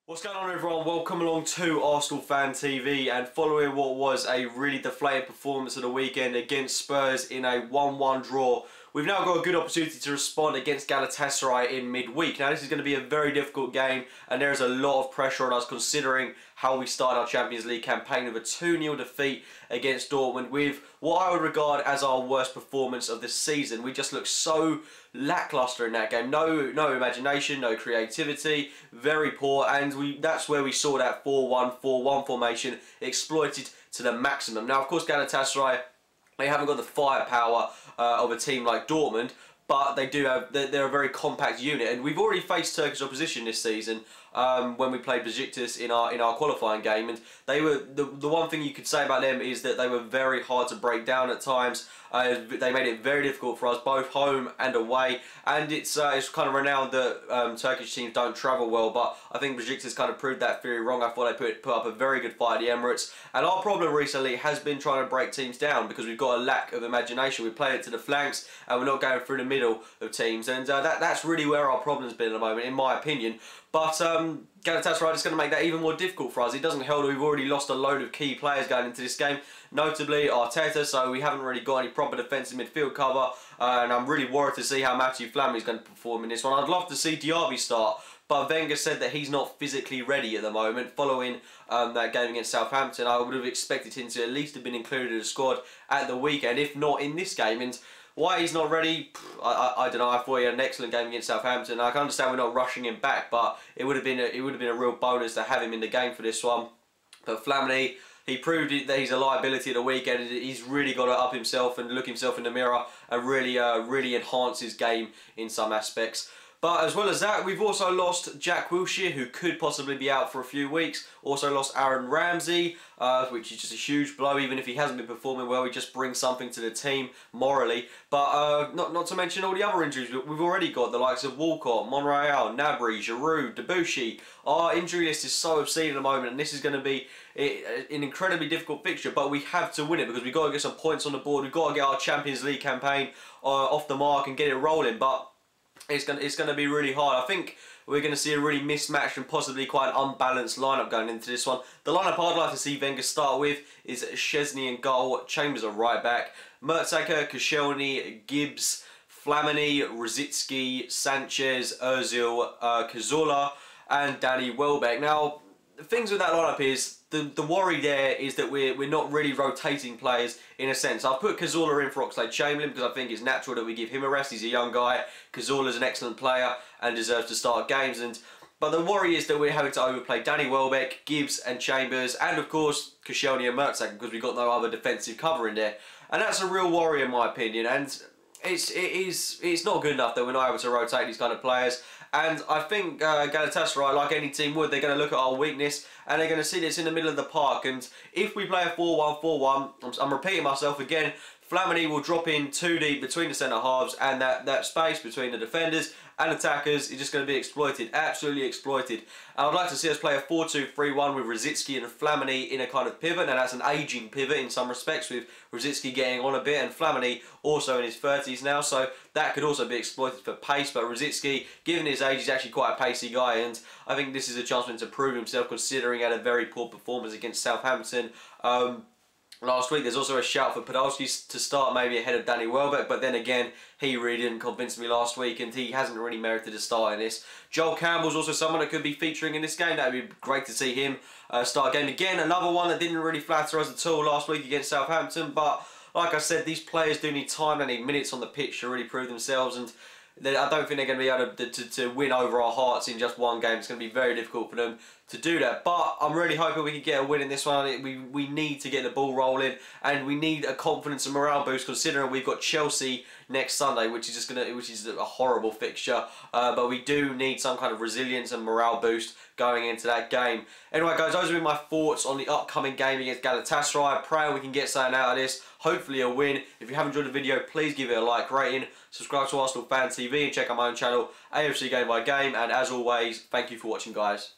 What's going on, everyone? Welcome along to Arsenal Fan TV, and following what was a really deflating performance of the weekend against Spurs in a 1-1 draw, we've now got a good opportunity to respond against Galatasaray in midweek. Now, this is going to be a very difficult game, and there is a lot of pressure on us considering how we started our Champions League campaign with a 2-0 defeat against Dortmund with what I would regard as our worst performance of the season. We just looked so lackluster in that game. No imagination, no creativity, very poor, and that's where we saw that 4-1-4-1 formation exploited to the maximum. Now, of course, Galatasaray, they haven't got the firepower of a team like Dortmund, but they do have, they're a very compact unit, and we've already faced Turkish opposition this season when we played Besiktas in our qualifying game, and they were the one thing you could say about them is that they were very hard to break down at times. They made it very difficult for us, both home and away, and it's kind of renowned that Turkish teams don't travel well, but I think Besiktas kind of proved that theory wrong. I thought they put up a very good fight at the Emirates, and our problem recently has been trying to break teams down because we've got a lack of imagination. We play it to the flanks, and we're not going through the middle of teams, and that's really where our problem's been at the moment, in my opinion. But Galatasaray is going to make that even more difficult for us. It doesn't help that we've already lost a load of key players going into this game, notably Arteta, so we haven't really got any proper defensive midfield cover, and I'm really worried to see how Matthew Flamini is going to perform in this one. I'd love to see Diaby start, but Wenger said that he's not physically ready at the moment following that game against Southampton. I would have expected him to at least have been included in the squad at the weekend, if not in this game. And why he's not ready, I don't know. I thought he had an excellent game against Southampton. I can understand we're not rushing him back, but it would have been a real bonus to have him in the game for this one. But Flamini, he proved that he's a liability at the weekend. He's really got to up himself and look himself in the mirror and really enhance his game in some aspects. But as well as that, we've also lost Jack Wilshere, who could possibly be out for a few weeks. Also lost Aaron Ramsey, which is just a huge blow. Even if he hasn't been performing well, he just brings something to the team morally. But not to mention all the other injuries we've already got, the likes of Walcott, Monreal, Gnabry, Giroud, Debuchy. Our injury list is so obscene at the moment, and this is going to be an incredibly difficult fixture, but we have to win it because we've got to get some points on the board. We've got to get our Champions League campaign off the mark and get it rolling. But it's going to be really hard. I think we're going to see a really mismatched and possibly quite unbalanced lineup going into this one. The lineup I'd like to see Wenger start with is Szczesny in goal, Chambers at right back, Mertesacker, Koscielny, Gibbs, Flamini, Rosicky, Sanchez, Ozil, Cazorla, and Danny Welbeck. Now, the things with that lineup is the worry there is that we're not really rotating players in a sense. I've put Cazorla in for Oxlade-Chamberlain because I think it's natural that we give him a rest. He's a young guy. Cazorla's an excellent player and deserves to start games. But the worry is that we're having to overplay Danny Welbeck, Gibbs and Chambers, and of course Koscielny and Mertesacker because we've got no other defensive cover in there. And that's a real worry in my opinion. And it's not good enough that we're not able to rotate these kind of players. And I think Galatasaray, like any team would, they're going to look at our weakness and they're going to see this in the middle of the park. And if we play a 4-1-4-1, I'm repeating myself again, Flamini will drop in too deep between the centre halves, and that space between the defenders and attackers is just going to be exploited, absolutely exploited. And I'd like to see us play a 4-2-3-1 with Rosicky and Flamini in a kind of pivot. Now that's an ageing pivot in some respects, with Rosicky getting on a bit and Flamini also in his 30s now, so that could also be exploited for pace. But Rosicky, given his age, he's actually quite a pacey guy, and I think this is a chance for him to prove himself considering he had a very poor performance against Southampton last week. There's also a shout for Podolski to start maybe ahead of Danny Welbeck, but then again, he really didn't convince me last week and he hasn't really merited a start in this. Joel Campbell's also someone that could be featuring in this game. That would be great to see him start a game again. Another one that didn't really flatter us at all last week against Southampton, but like I said, these players do need time. They need minutes on the pitch to really prove themselves, and I don't think they're going to be able to win over our hearts in just one game. It's going to be very difficult for them to do that. But I'm really hoping we can get a win in this one. We need to get the ball rolling, and we need a confidence and morale boost considering we've got Chelsea next Sunday, which is a horrible fixture. But we do need some kind of resilience and morale boost going into that game. Anyway, guys, those have been my thoughts on the upcoming game against Galatasaray. Praying we can get something out of this. Hopefully a win. If you have enjoyed the video, please give it a like rating. Subscribe to Arsenal Fan TV and check out my own channel, AFC Game by Game. And as always, thank you for watching, guys.